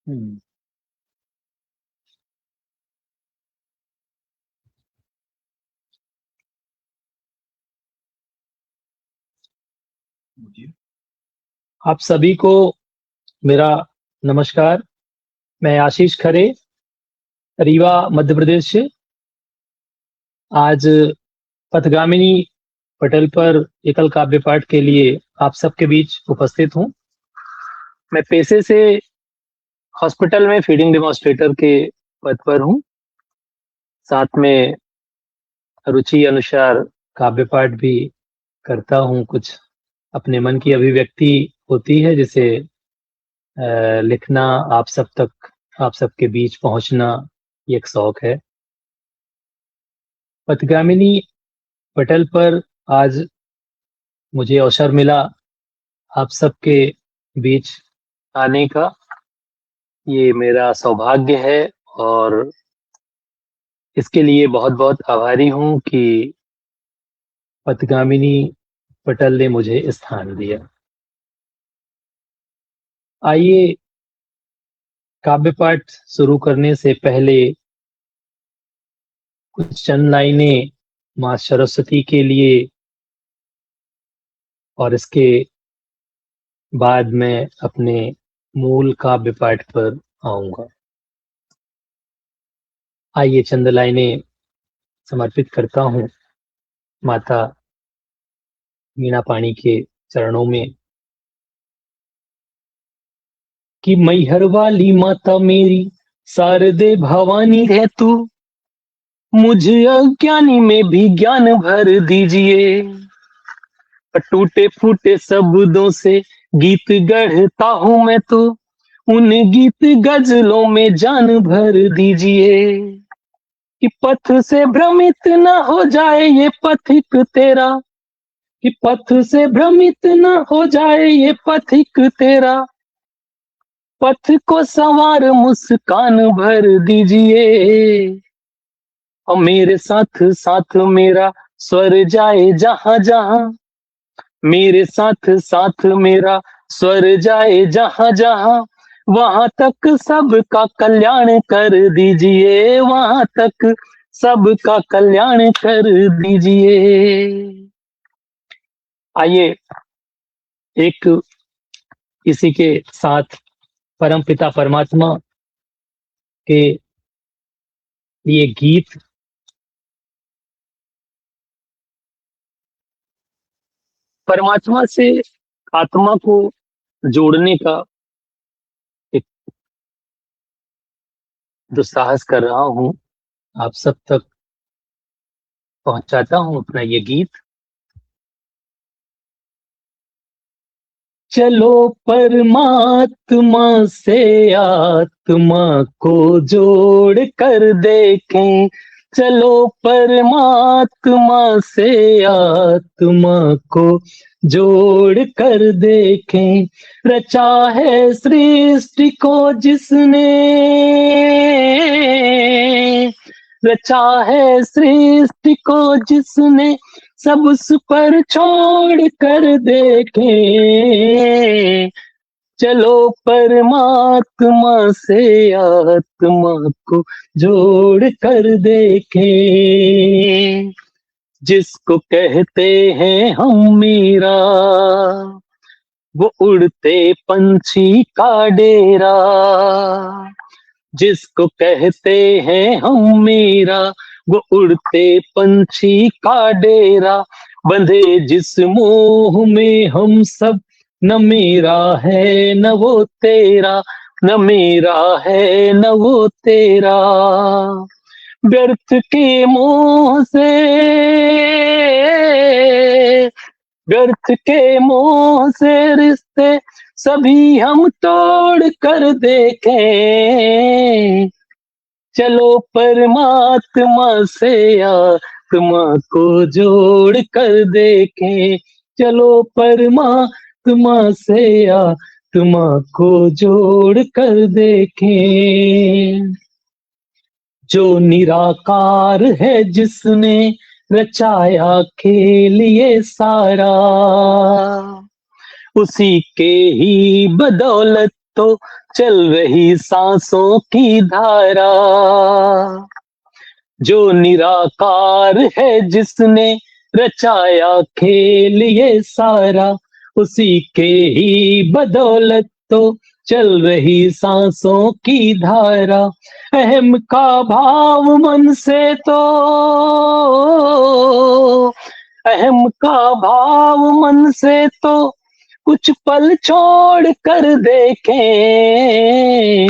हुँ। जी। आप सभी को मेरा नमस्कार। मैं आशीष खरे, रीवा, मध्य प्रदेश से आज पथगामिनी पटल पर एकल काव्य पाठ के लिए आप सबके बीच उपस्थित हूँ। मैं पेशे से हॉस्पिटल में फीडिंग डेमोंस्ट्रेटर के पद पर हूँ। साथ में रुचि अनुसार काव्य पाठ भी करता हूँ। कुछ अपने मन की अभिव्यक्ति होती है, जिसे लिखना आप सबके बीच पहुँचना ये एक शौक है। पथगामिनी पटल पर आज मुझे अवसर मिला आप सबके बीच आने का। ये मेरा सौभाग्य है और इसके लिए बहुत-बहुत आभारी हूँ कि पथगामिनी पटल ने मुझे स्थान दिया। आइए काव्य पाठ शुरू करने से पहले कुछ चंद लाइनें माँ सरस्वती के लिए और इसके बाद मैं अपने मूल काव्य पाठ पर आऊँगा। आइए चंद लाइनें समर्पित करता हूँ माता मीणा पाणी के चरणों में। कि मैहर वाली माता मेरी शारदे भवानी है तू, मुझे अज्ञानी में भी ज्ञान भर दीजिए। टूटे फूटे शब्दों से गीत गढ़ता हूँ मैं तो, उन गीत गजलों में जान भर दीजिए। कि पथ से भ्रमित न हो जाए ये पथिक तेरा, कि पथ से भ्रमित न हो जाए ये पथिक तेरा, पथ को संवार मुस्कान भर दीजिए। और मेरे साथ साथ मेरा स्वर जाए जहां जहां, मेरे साथ साथ मेरा स्वर जाए जहां जहां, वहां तक सबका कल्याण कर दीजिए, वहां तक सबका कल्याण कर दीजिए। आइए एक इसी के साथ परम पिता परमात्मा के लिए गीत परमात्मा से आत्मा को जोड़ने का एक दुस्साहस कर रहा हूँ, आप सब तक पहुंचाता हूँ अपना ये गीत। चलो परमात्मा से आत्मा को जोड़ कर देखें, चलो परमात्मा से आत्मा को जोड़ कर देखें। रचा है सृष्टि को जिसने, रचा है सृष्टि को जिसने, सब उस पर छोड़ कर देखे। चलो परमात्मा से आत्मा को जोड़ कर देखे। जिसको कहते हैं हम मीरा, वो उड़ते पंछी का डेरा। जिसको कहते हैं हम मीरा, वो उड़ते पंछी का डेरा। बंधे जिस मोह में हम सब, न मेरा है न वो तेरा, न मेरा है न वो तेरा। व्यर्थ के मोह से, व्यर्थ के मोह से रिश्ते सभी हम तोड़ कर देखें। चलो परमात्मा से आत्मा को जोड़ कर देखें। चलो परमात्मा से आत्मा को जोड़ कर देखें। जो निराकार है जिसने रचाया खेल ये सारा, उसी के ही बदौलत तो चल रही सांसों की धारा, जो निराकार है जिसने रचाया खेल ये सारा, उसी के ही बदौलत तो चल रही सांसों की धारा। अहम का भाव मन से तो, अहम का भाव मन से तो कुछ पल छोड़ कर देखें,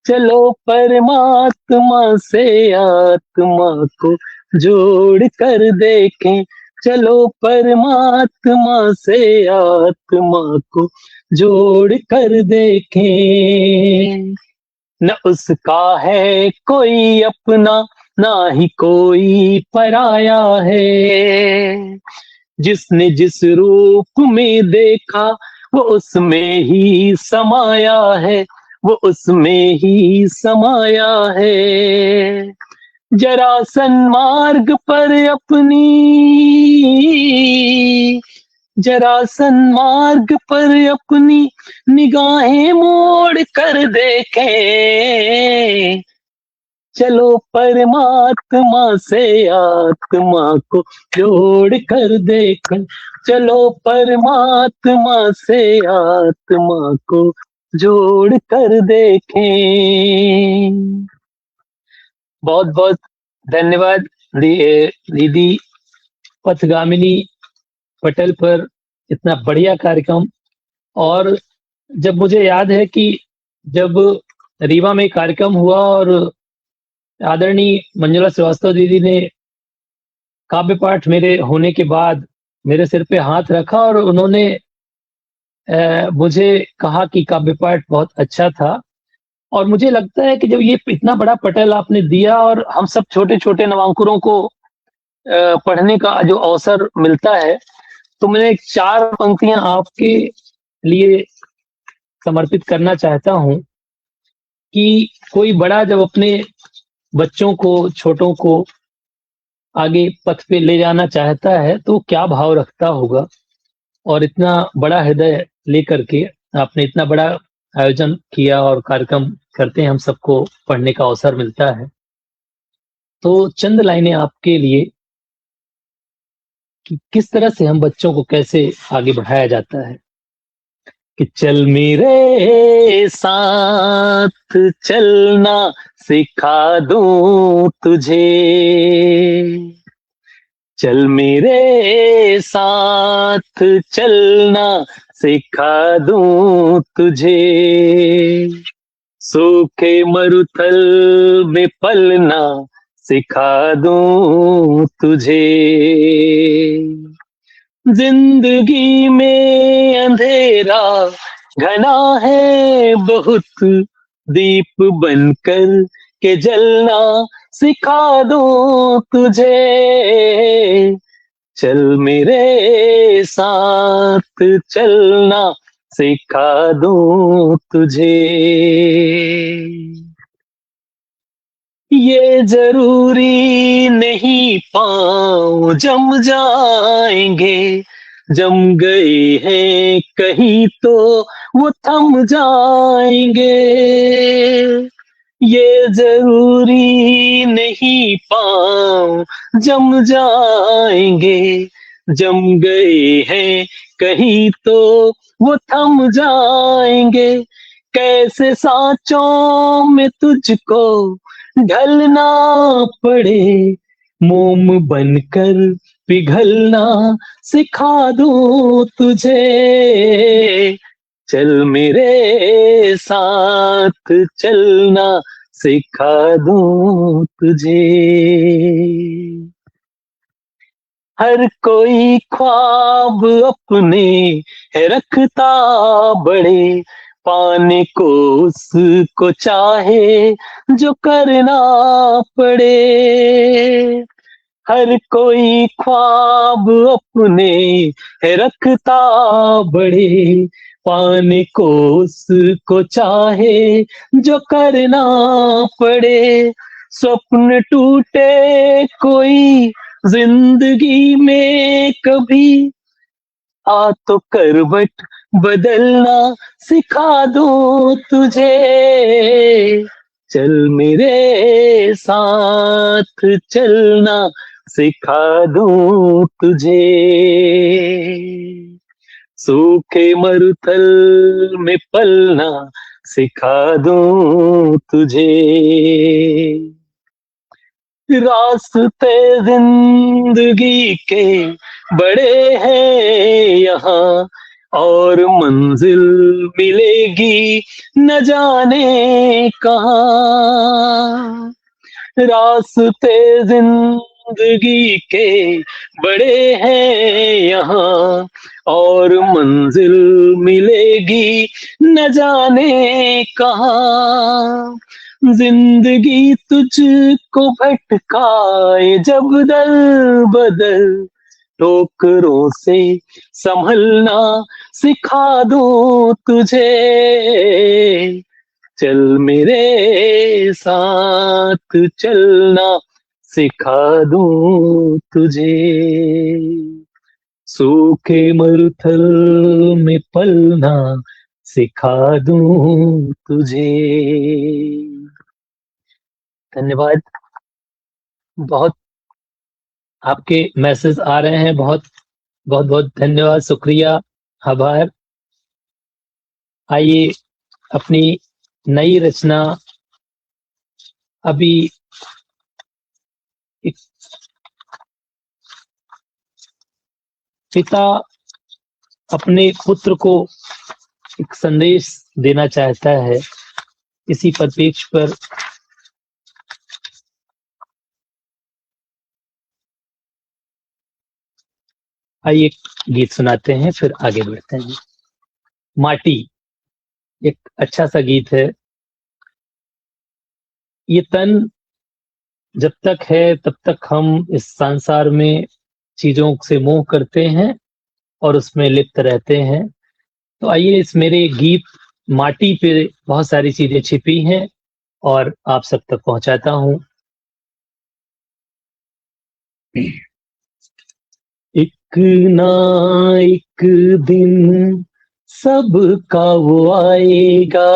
चलो परमात्मा से आत्मा को जोड़ कर देखें, चलो परमात्मा से आत्मा को जोड़ कर देखें। न उसका है कोई अपना, ना ही कोई पराया है, जिसने जिस रूप में देखा वो उसमें ही समाया है, वो उसमें ही समाया है। जरा सन्मार्ग पर अपनी, जरा सन्मार्ग पर अपनी निगाहें मोड़ कर देखें, चलो परमात्मा से आत्मा को जोड़ कर देखें, चलो परमात्मा से आत्मा को जोड़ कर देखें। बहुत बहुत धन्यवाद दीदी पथगामिनी पटेल पर इतना बढ़िया कार्यक्रम। और जब मुझे याद है कि जब रीवा में कार्यक्रम हुआ और आदरणीय मंजुला श्रीवास्तव दीदी ने काव्य पाठ मेरे होने के बाद मेरे सिर पे हाथ रखा और उन्होंने मुझे कहा कि काव्य पाठ बहुत अच्छा था। और मुझे लगता है कि जब ये इतना बड़ा पटेल आपने दिया और हम सब छोटे छोटे नवांकुरों को पढ़ने का जो अवसर मिलता है, तो मैं 4 पंक्तियां आपके लिए समर्पित करना चाहता हूं कि कोई बड़ा जब अपने बच्चों को, छोटों को आगे पथ पे ले जाना चाहता है तो क्या भाव रखता होगा। और इतना बड़ा हृदय लेकर के आपने इतना बड़ा आयोजन किया और कार्यक्रम करते हैं, हम सबको पढ़ने का अवसर मिलता है। तो चंद लाइनें आपके लिए कि किस तरह से हम बच्चों को कैसे आगे बढ़ाया जाता है। कि चल मेरे साथ चलना सिखा दूं तुझे, चल मेरे साथ चलना सिखा दूं तुझे, सूखे मरुथल में पलना सिखा दूं तुझे, जिंदगी में अंधेरा घना है बहुत, दीप बनकर के जलना सिखा दूं तुझे, चल मेरे साथ चलना सिखा दूं तुझे। ये जरूरी नहीं पाँव जम जाएंगे, जम गए हैं कहीं तो वो थम जाएंगे। ये जरूरी नहीं पाँव जम जाएंगे, जम गए हैं कहीं तो वो थम जाएंगे। कैसे सांचों में तुझको ढलना पड़े, मोम बनकर पिघलना सिखा दूं तुझे, चल मेरे साथ चलना सिखा दूं तुझे। हर कोई ख्वाब अपने है रखता बड़े, पाने को उसको चाहे जो करना पड़े। हर कोई ख्वाब अपने है रखता बड़े, पाने को उसको चाहे जो करना पड़े। स्वप्न टूटे कोई जिंदगी में कभी, आ तो करवट बदलना सिखा दूं तुझे, चल मेरे साथ चलना सिखा दूं तुझे, सूखे मरुथल में पलना सिखा दूं तुझे, रास्ते जिंदगी के बड़े हैं यहाँ और मंजिल मिलेगी न जाने कहाँ, रास्ते जिंदगी के बड़े हैं यहाँ और मंजिल मिलेगी न जाने कहाँ, जिंदगी तुझको भटकाए जब दल बदल, ठोकरों से संभलना सिखा दूं तुझे, चल मेरे साथ चलना सिखा दूं तुझे, सूखे मरुथल में पलना सिखा दूं तुझे। धन्यवाद। बहुत आपके मैसेज आ रहे हैं, बहुत बहुत बहुत धन्यवाद, शुक्रिया, आभार। आइए अपनी नई रचना अभी एक पिता अपने पुत्र को एक संदेश देना चाहता है, इसी परिप्रेक्ष्य पर आइए एक गीत सुनाते हैं, फिर आगे बढ़ते हैं। माटी एक अच्छा सा गीत है। ये तन जब तक है तब तक हम इस संसार में चीजों से मोह करते हैं और उसमें लिप्त रहते हैं। तो आइए इस मेरे गीत माटी पे बहुत सारी चीजें छिपी हैं और आप सब तक पहुंचाता हूं। एक ना एक दिन सबका वो आएगा,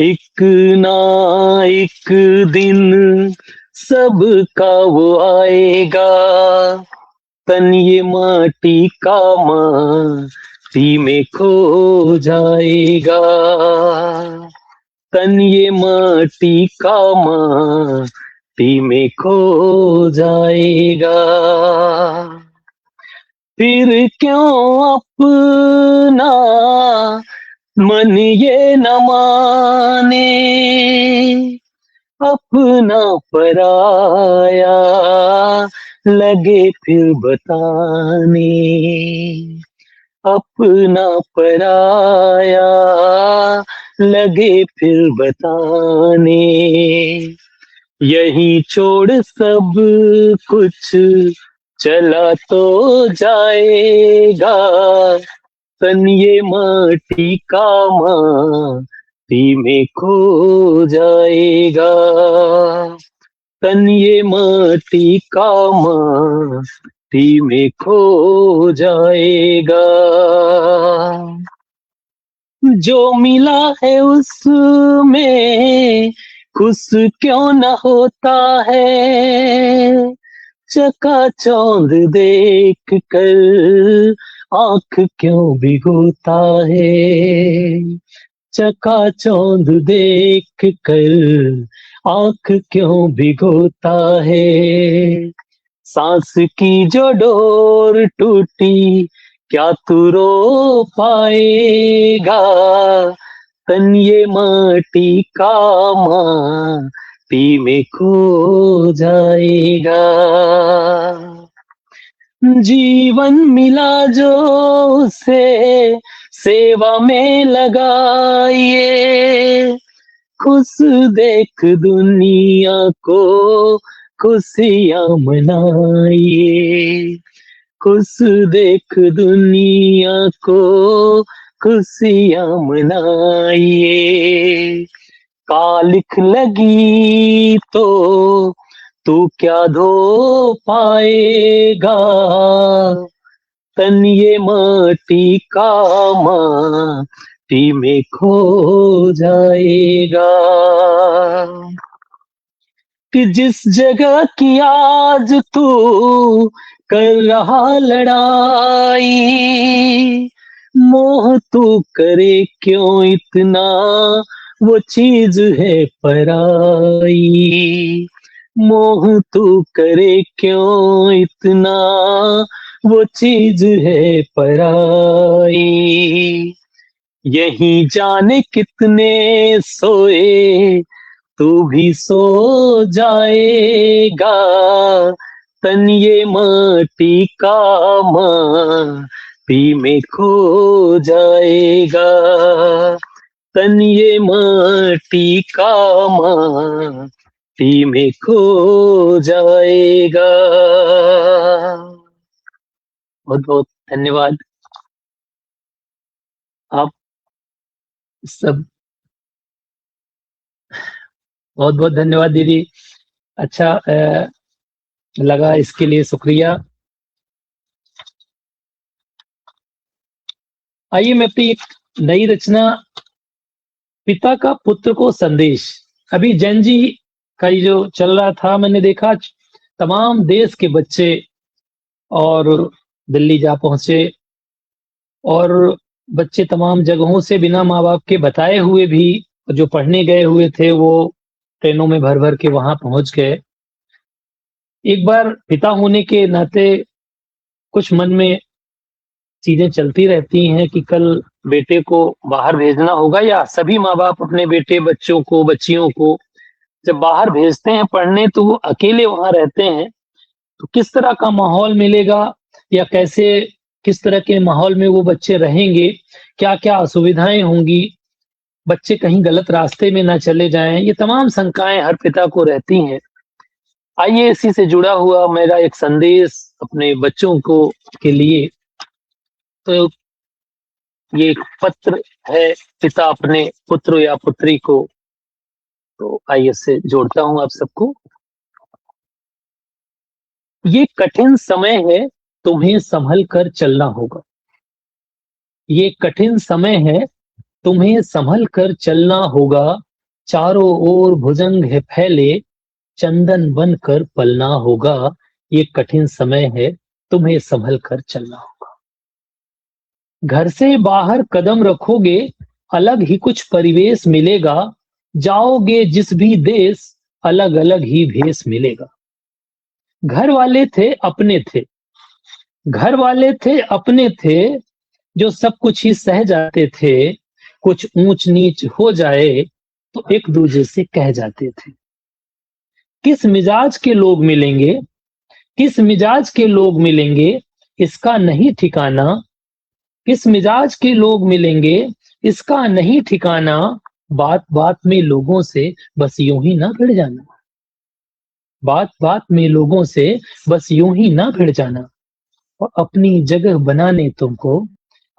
एक ना एक दिन सबका वो आएगा, तन ये माटी का माटी में खो जाएगा, तन ये माटी का माटी में खो जाएगा, फिर क्यों अपना मन ये न माने, अपना पराया लगे फिर बताने, अपना पराया लगे फिर बताने, यही छोड़ सब कुछ चला तो जाएगा, तन ये माटी का माटी में खो जाएगा, तन ये माटी का माटी में खो जाएगा, जो मिला है उसमें खुश क्यों न होता है, चकाचौंध देख कर आंख क्यों भिगोता है, चकाचौंध देख कर आंख क्यों भिगोता है, सांस की जो डोर टूटी क्या तू रो पाएगा, तन ये माटी का माटी में खो जाएगा, जीवन मिला जो उसे सेवा में लगाइए, खुश देख दुनिया को खुशियां मनाइए, खुश देख दुनिया को खुशियां मनाइए, कालिख लगी तो तू क्या धो पाएगा, तन ये माटी का माटी में खो जाएगा। कि जिस जगह की आज तू कर रहा लड़ाई, मोह तू करे क्यों इतना, वो चीज है पराई। मोह तू करे क्यों इतना, वो चीज है पराई। यही जाने कितने सोए, तू भी सो जाएगा। तन ये माटी का माटी में खो जाएगा। तन ये माटी का माटी में खो जाएगा। बहुत बहुत धन्यवाद। आप सब बहुत बहुत धन्यवाद दीदी। अच्छा लगा, इसके लिए शुक्रिया। आइए मैं अपनी एक नई रचना, पिता का पुत्र को संदेश। अभी जैन जी का ये जो चल रहा था, मैंने देखा तमाम देश के बच्चे और दिल्ली जा पहुंचे, और बच्चे तमाम जगहों से बिना माँ बाप के बताए हुए भी, जो पढ़ने गए हुए थे वो ट्रेनों में भर भर के वहां पहुंच गए। एक बार पिता होने के नाते कुछ मन में चीजें चलती रहती हैं कि कल बेटे को बाहर भेजना होगा, या सभी माँ बाप अपने बेटे बच्चों को बच्चियों को जब बाहर भेजते हैं पढ़ने तो वो अकेले वहां रहते हैं, तो किस तरह का माहौल मिलेगा, या कैसे किस तरह के माहौल में वो बच्चे रहेंगे, क्या क्या असुविधाएं होंगी, बच्चे कहीं गलत रास्ते में ना चले जाएं, ये तमाम शंकाएं हर पिता को रहती हैं। आइए इसी से जुड़ा हुआ मेरा एक संदेश अपने बच्चों को के लिए। तो ये एक पत्र है पिता अपने पुत्र या पुत्री को, तो आइए इससे जोड़ता हूं आप सबको। ये कठिन समय है, तुम्हें संभल कर चलना होगा। ये कठिन समय है, तुम्हें संभल कर चलना होगा। चारों ओर भुजंग है फैले, चंदन बनकर पलना होगा। ये कठिन समय है, तुम्हें संभल कर चलना होगा। घर से बाहर कदम रखोगे, अलग ही कुछ परिवेश मिलेगा। जाओगे जिस भी देश, अलग अलग ही भेष मिलेगा। घर वाले थे अपने थे, घर वाले थे अपने थे, जो सब कुछ ही सह जाते थे। कुछ ऊंच नीच हो जाए तो एक दूसरे से कह जाते थे। किस मिजाज के लोग मिलेंगे, किस मिजाज के लोग मिलेंगे, इसका नहीं ठिकाना। किस मिजाज के लोग मिलेंगे, इसका नहीं ठिकाना। बात बात में लोगों से बस यूं ही ना भिड़ जाना। बात बात में लोगों से बस यूं ही ना भिड़ जाना। और अपनी जगह बनाने तुमको,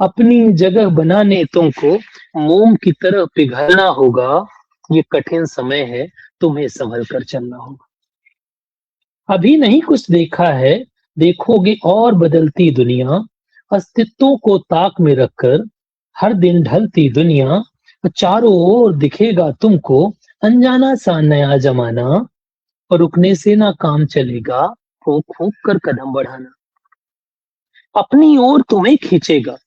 अपनी जगह बनाने तुमको मोम की तरह पिघलना होगा। ये कठिन समय है, तुम्हें संभल कर चलना होगा। अभी नहीं कुछ देखा है, देखोगे और बदलती दुनिया। अस्तित्वों को ताक में रखकर हर दिन ढलती दुनिया। चारों ओर दिखेगा तुमको अनजाना सा नया जमाना। और रुकने से ना काम चलेगा, फूंक फूंक कर कदम बढ़ाना। अपनी ओर तुम्हें खींचेगा,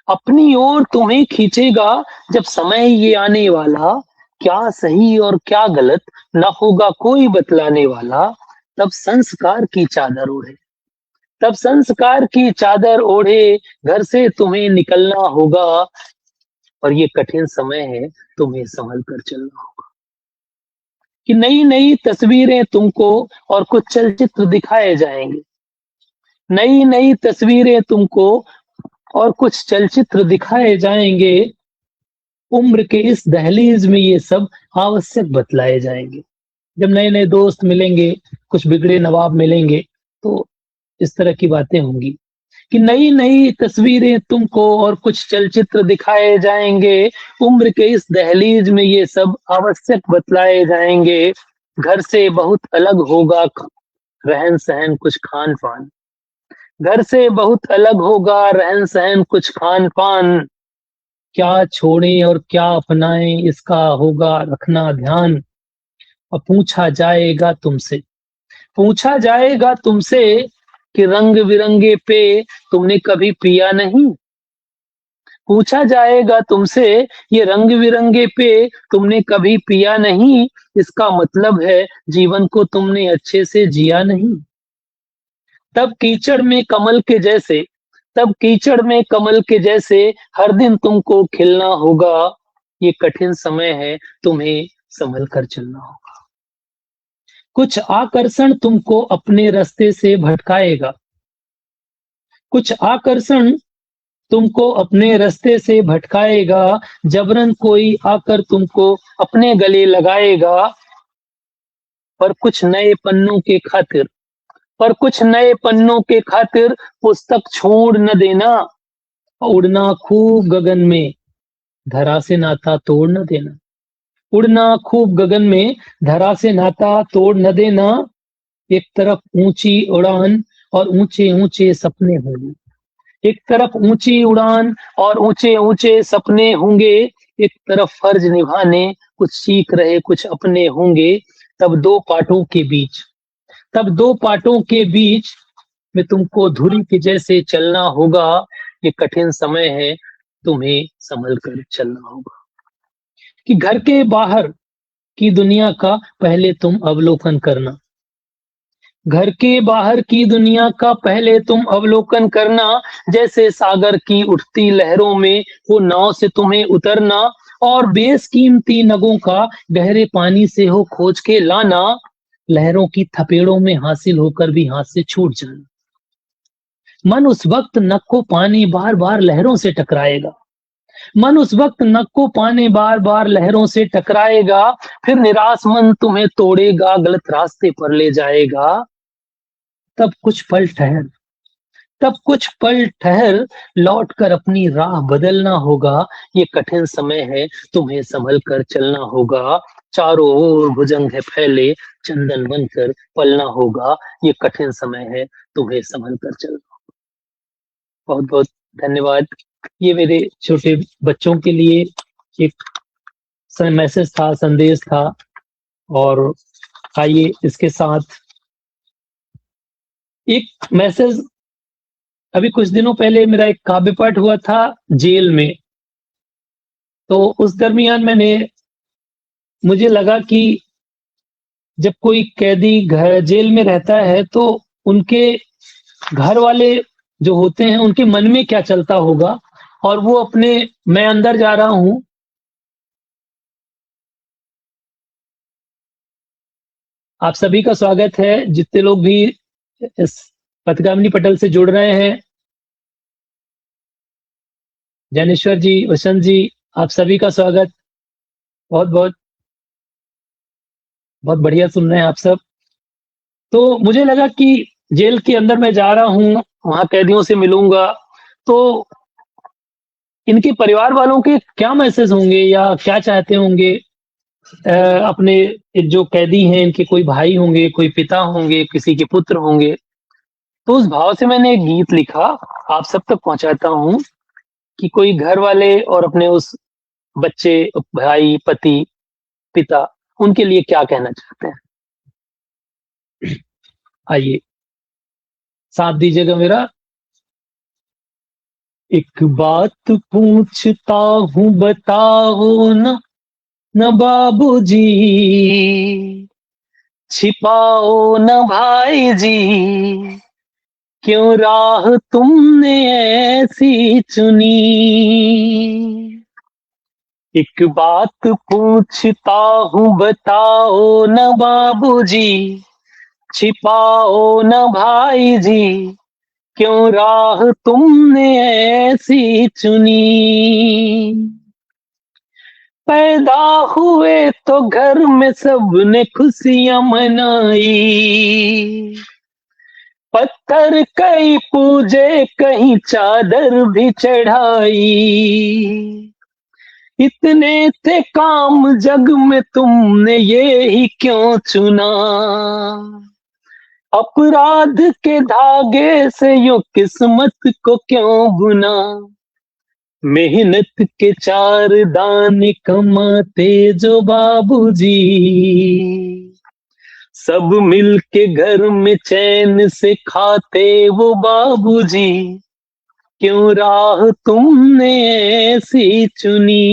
अपनी ओर तुम्हें खींचेगा। जब समय ये आने वाला, क्या सही और क्या गलत न होगा कोई बतलाने वाला। तब संस्कार की चादर ओढ़े, तब संस्कार की चादर ओढ़े घर से तुम्हें निकलना होगा। और ये कठिन समय है, तुम्हें संभल कर चलना होगा। कि नई नई तस्वीरें तुमको और कुछ चलचित्र दिखाए जाएंगे। नई नई तस्वीरें तुमको और कुछ चलचित्र दिखाए जाएंगे। उम्र के इस दहलीज में ये सब आवश्यक बतलाए जाएंगे। जब नए नए दोस्त मिलेंगे, कुछ बिगड़े नवाब मिलेंगे, तो इस तरह की बातें होंगी कि नई नई तस्वीरें तुमको और कुछ चलचित्र दिखाए जाएंगे। उम्र के इस दहलीज में ये सब आवश्यक बतलाए जाएंगे। घर से बहुत अलग होगा रहन सहन कुछ खान पान। घर से बहुत अलग होगा रहन सहन कुछ खान पान, क्या छोड़ें और क्या अपनाएं इसका होगा रखना ध्यान। और पूछा जाएगा तुमसे कि रंग बिरंगे पे तुमने कभी पिया नहीं। पूछा जाएगा तुमसे ये रंग बिरंगे पे तुमने कभी पिया नहीं, इसका मतलब है जीवन को तुमने अच्छे से जिया नहीं। तब कीचड़ में कमल के जैसे तब कीचड़ में कमल के जैसे हर दिन तुमको खिलना होगा। ये कठिन समय है तुम्हें संभल कर चलना होगा। कुछ आकर्षण तुमको अपने रास्ते से भटकाएगा। कुछ आकर्षण तुमको अपने रास्ते से भटकाएगा। जबरन कोई आकर तुमको अपने गले लगाएगा। पर कुछ नए पन्नों के खातिर पर कुछ नए पन्नों के खातिर पुस्तक छोड़ न देना। उड़ना खूब गगन में धरा से नाता तोड़ न देना। उड़ना खूब गगन में धरा से नाता तोड़ न देना। एक तरफ ऊंची उड़ान और ऊंचे ऊंचे सपने होंगे। एक तरफ ऊंची उड़ान और ऊंचे ऊंचे सपने होंगे। एक तरफ फर्ज निभाने कुछ सीख रहे कुछ अपने होंगे। तब दो पाटों के बीच तब दो पाटों के बीच में तुमको धुरी के जैसे चलना होगा। ये कठिन समय है तुम्हें संभल कर चलना होगा। कि घर के बाहर की दुनिया का पहले तुम अवलोकन करना। घर के बाहर की दुनिया का पहले तुम अवलोकन करना। जैसे सागर की उठती लहरों में वो नाव से तुम्हें उतरना। और बेशकीमती नगों का गहरे पानी से हो खोज के लाना। लहरों की थपेड़ों में हासिल होकर भी हाथ से छूट जाना। मन उस वक्त नक को पानी बार बार लहरों से टकराएगा। मन उस वक्त नक को पानी बार बार लहरों से टकराएगा। फिर निराश मन तुम्हें तोड़ेगा गलत रास्ते पर ले जाएगा। तब कुछ पल ठहर तब कुछ पल ठहर लौट कर अपनी राह बदलना होगा। ये कठिन समय है तुम्हें संभल कर चलना होगा। चारों ओर भुजंग है फैले चंदन बनकर पलना होगा। ये कठिन समय है तुम्हें संभल कर चलना। बहुत बहुत धन्यवाद। ये मेरे छोटे बच्चों के लिए एक मैसेज था, संदेश था। और आइए इसके साथ एक मैसेज। अभी कुछ दिनों पहले मेरा एक काव्य पाठ हुआ था जेल में। तो उस दरमियान मुझे लगा कि जब कोई कैदी घर जेल में रहता है तो उनके घर वाले जो होते हैं उनके मन में क्या चलता होगा। और वो मैं अंदर जा रहा हूं। आप सभी का स्वागत है जितने लोग भी इस पथगामिनी पटल से जुड़ रहे हैं। जैनेश्वर जी, वसंत जी, आप सभी का स्वागत। बहुत बहुत बहुत बढ़िया सुन रहे हैं आप सब। तो मुझे लगा कि जेल के अंदर मैं जा रहा हूँ, वहां कैदियों से मिलूंगा। तो इनके परिवार वालों के क्या मैसेज होंगे या क्या चाहते होंगे। अपने जो कैदी हैं इनके कोई भाई होंगे, कोई पिता होंगे, किसी के पुत्र होंगे। तो उस भाव से मैंने एक गीत लिखा, आप सब तक पहुंचाता हूँ कि कोई घर वाले और अपने उस बच्चे, भाई, पति, पिता, उनके लिए क्या कहना चाहते हैं। आइए साथ दीजिएगा मेरा। एक बात पूछता हूँ बताओ न, न बाबूजी, छिपाओ न भाई जी, क्यों राह तुमने ऐसी चुनी। एक बात पूछता हूँ बताओ न बाबूजी, छिपाओ न भाई जी, क्यों राह तुमने ऐसी चुनी। पैदा हुए तो घर में सबने खुशियां मनाई, पत्थर कई पूजे कहीं चादर भी चढ़ाई। इतने थे काम जग में तुमने ये ही क्यों चुना। अपराध के धागे से यूं किस्मत को क्यों बुना, मेहनत के चार दाने कमाते जो बाबूजी, सब मिल के घर में चैन से खाते वो बाबूजी, क्यों राह तुमने ऐसी चुनी,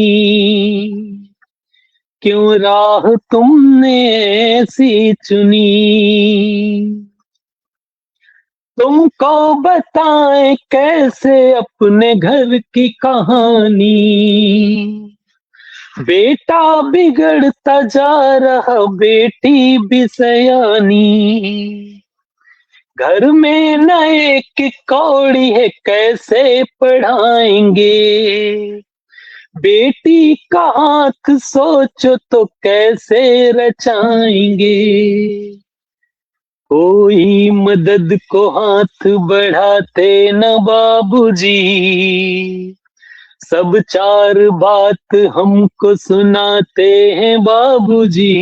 क्यों राह तुमने ऐसी चुनी। तुमको बताएं कैसे अपने घर की कहानी, बेटा बिगड़ता जा रहा बेटी भी सयानी, घर में न एक कौड़ी है कैसे पढ़ाएंगे, बेटी का हाथ सोचो तो कैसे रचाएंगे, कोई मदद को हाथ बढ़ाते न बाबूजी, सब चार बात हमको सुनाते हैं बाबूजी,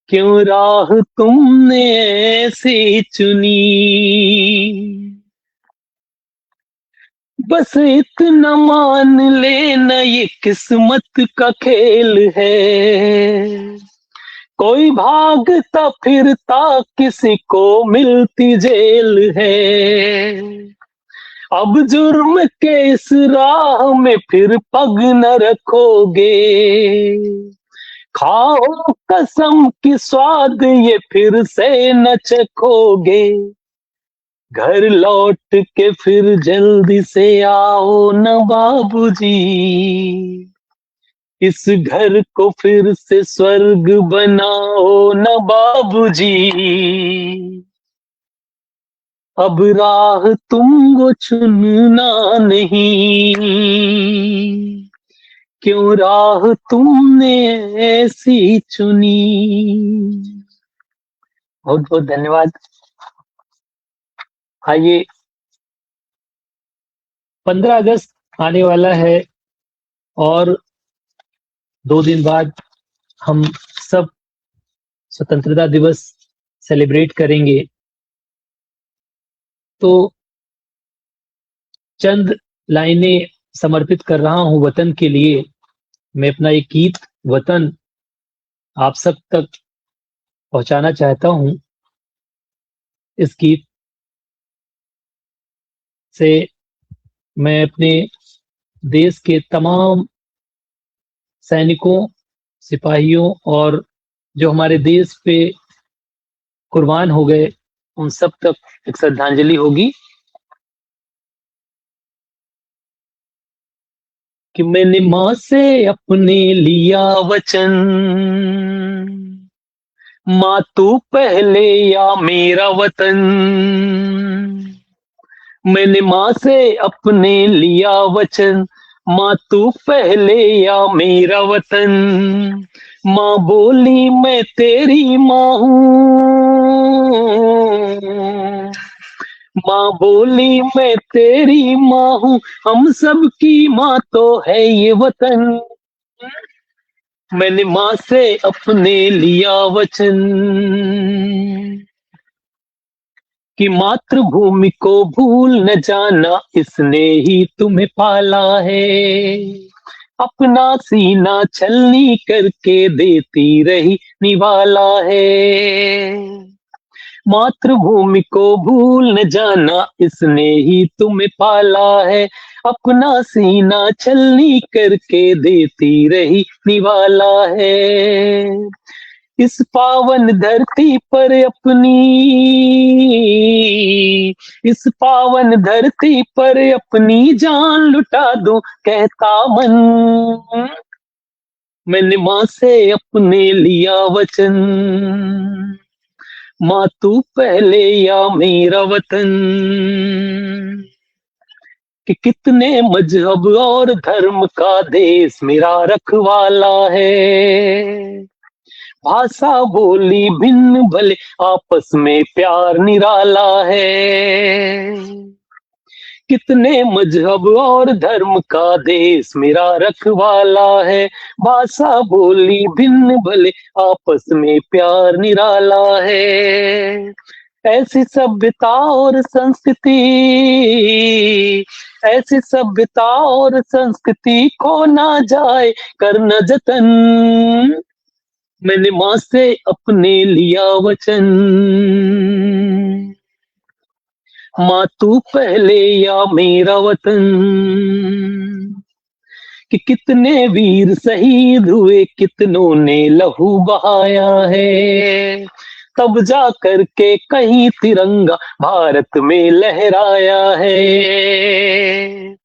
क्यों राह तुमने ऐसी चुनी। बस इतना मान लेना ये किस्मत का खेल है, कोई भागता फिरता किसी को मिलती जेल है, अब जुर्म के इस राह में फिर पग न रखोगे, खाओ कसम की स्वाद ये फिर से न चखोगे, घर लौट के फिर जल्दी से आओ न बाबूजी, इस घर को फिर से स्वर्ग बनाओ न बाबूजी, अब राह तुमको चुनना नहीं, क्यों राह तुमने ऐसी चुनी। बहुत बहुत धन्यवाद। आइए 15 अगस्त आने वाला है और 2 दिन बाद हम सब स्वतंत्रता दिवस सेलिब्रेट करेंगे। तो चंद लाइनें समर्पित कर रहा हूं वतन के लिए। मैं अपना एक गीत वतन आप सब तक पहुंचाना चाहता हूं। इस गीत से मैं अपने देश के तमाम सैनिकों, सिपाहियों और जो हमारे देश पे कुर्बान हो गए उन सब तक एक श्रद्धांजलि होगी कि मैंने माँ से अपने लिया वचन, माँ तू पहले या मेरा वतन, मैंने माँ से अपने लिया वचन, माँ तू पहले या मेरा वतन, माँ बोली मैं तेरी माँ हूँ, माँ बोली मैं तेरी माँ हूँ, हम सब की माँ तो है ये वतन, मैंने माँ से अपने लिया वचन कि मातृभूमि को भूल न जाना, इसने ही तुम्हें पाला है, अपना सीना छलनी करके देती रही निवाला है, मातृभूमि को भूल न जाना, इसने ही तुम्हें पाला है, अपना सीना छलनी करके देती रही निवाला है, इस पावन धरती पर अपनी, इस पावन धरती पर अपनी जान लुटा दूं कहता मन, मैंने माँ से अपने लिया वचन, माँ तू पहले या मेरा वतन, कि कितने मजहब और धर्म का देश मेरा रखवाला है, भाषा बोली भिन्न भले आपस में प्यार निराला है, कितने मजहब और धर्म का देश मेरा रखवाला है। भाषा बोली भिन्न भले आपस में प्यार निराला है। ऐसी सभ्यता और संस्कृति, ऐसी सभ्यता और संस्कृति खो ना जाए करना जतन। मैंने माँ से अपने लिया वचन, माँ तू पहले या मेरा वतन। कि कितने वीर शहीद हुए, कितनों ने लहू बहाया है, तब जा करके कहीं तिरंगा भारत में लहराया है।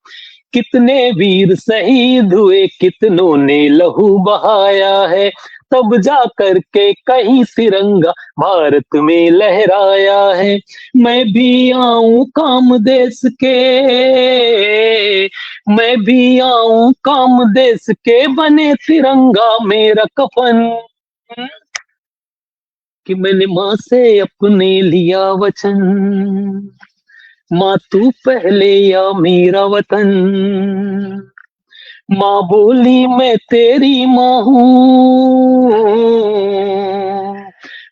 कितने वीर शहीद हुए, कितनों ने लहू बहाया है, तब जा करके कहीं तिरंगा भारत में लहराया है। मैं भी आऊं काम देश के, मैं भी आऊं काम देश के, बने तिरंगा मेरा कफन। कि मैंने माँ से अपने लिया वचन, माँ तू पहले या मेरा वतन। माँ बोली मैं तेरी माँ हूँ,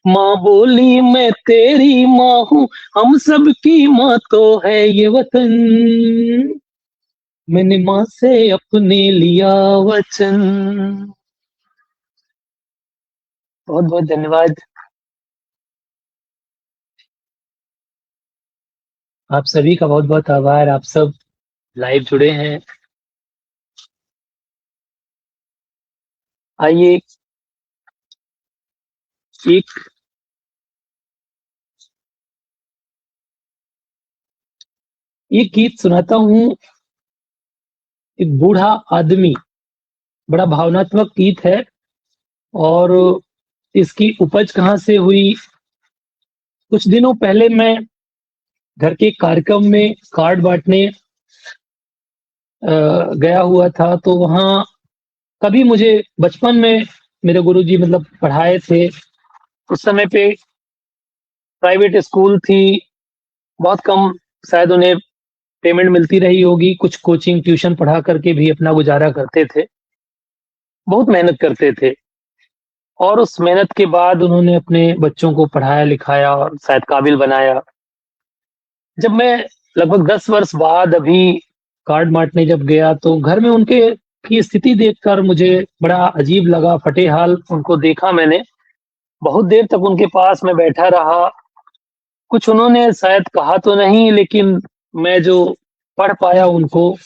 माँ बोली मैं तेरी माँ हूँ, हम सब की माँ तो है ये वतन। मैंने माँ से अपने लिया वचन। बहुत बहुत धन्यवाद। आप सभी का बहुत बहुत आभार। आप सब लाइव जुड़े हैं। आइए एक गीत सुनाता हूँ। एक बूढ़ा आदमी, बड़ा भावनात्मक गीत है। और इसकी उपज कहाँ से हुई? कुछ दिनों पहले मैं घर के कार्यक्रम में कार्ड बांटने गया हुआ था, तो वहाँ कभी मुझे बचपन में मेरे गुरुजी मतलब पढ़ाए थे। उस समय पे प्राइवेट स्कूल थी, बहुत कम शायद उन्हें पेमेंट मिलती रही होगी। कुछ कोचिंग ट्यूशन पढ़ा करके भी अपना गुजारा करते थे, बहुत मेहनत करते थे। और उस मेहनत के बाद उन्होंने अपने बच्चों को पढ़ाया लिखाया और शायद काबिल बनाया। जब मैं लगभग 10 वर्ष बाद अभी कार्ड बांटने जब गया, तो घर में उनके की स्थिति देखकर मुझे बड़ा अजीब लगा। फटे हाल उनको देखा मैंने। बहुत देर तक उनके पास मैं बैठा रहा। कुछ उन्होंने शायद कहा तो नहीं, लेकिन मैं जो पढ़ पाया उनको,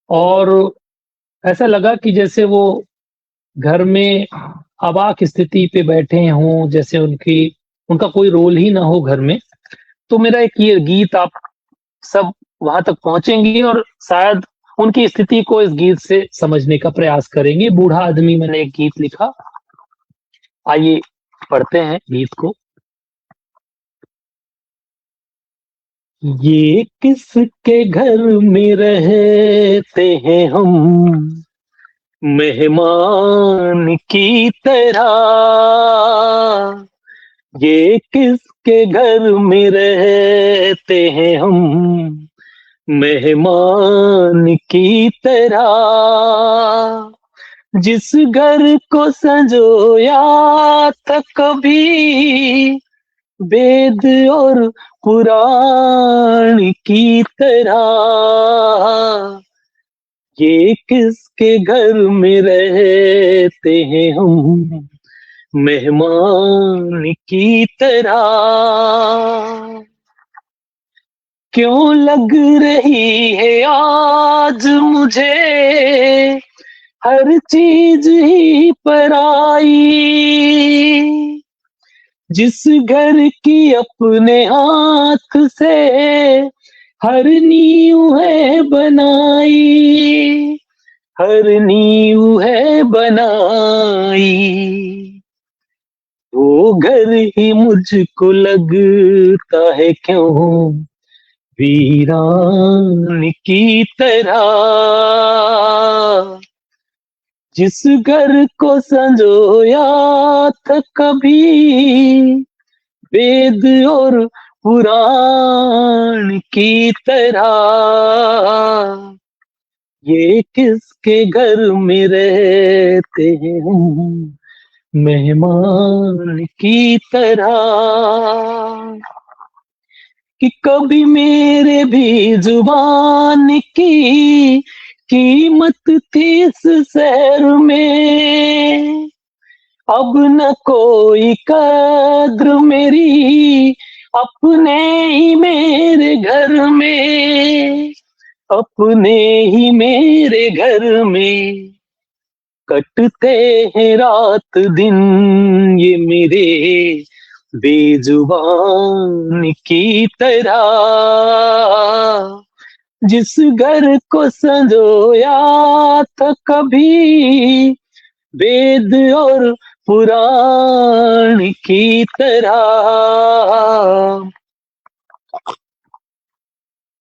और ऐसा लगा कि जैसे वो घर में अवाक स्थिति पे बैठे हों, जैसे उनका कोई रोल ही ना हो घर में। तो मेरा एक ये गीत आप सब वहां तक पहुंचेंगे और शायद उनकी स्थिति को इस गीत से समझने का प्रयास करेंगे। बूढ़ा आदमी मैंने एक गीत लिखा। आइए पढ़ते हैं गीत को। ये किसके घर में रहते हैं हम, मेहमान की तरह। ये किसके घर में रहते हैं हम, मेहमान की तरह। जिस घर को संजोया था कभी वेद और पुराण की तरह। ये किसके घर में रहते हैं हम, मेहमान की तरह। क्यों लग रही है आज मुझे हर चीज ही पराई, जिस घर की अपने हाथ से हर नींव है बनाई, हर नींव है बनाई। वो घर ही मुझको लगता है क्यों वीरान की तरह। जिस घर को संजोया था कभी वेद और पुराण की तरह, ये किसके घर में रहते हैं हम, मेहमान की तरह। कि कभी मेरे भी जुबान की कीमत थी इस शहर में, अब न कोई कद्र मेरी अपने ही मेरे घर में, अपने ही मेरे घर में। कटते हैं रात दिन ये मेरे बेजुबान की तरह, जिस घर को संजोया था कभी वेद और पुराण की तरह।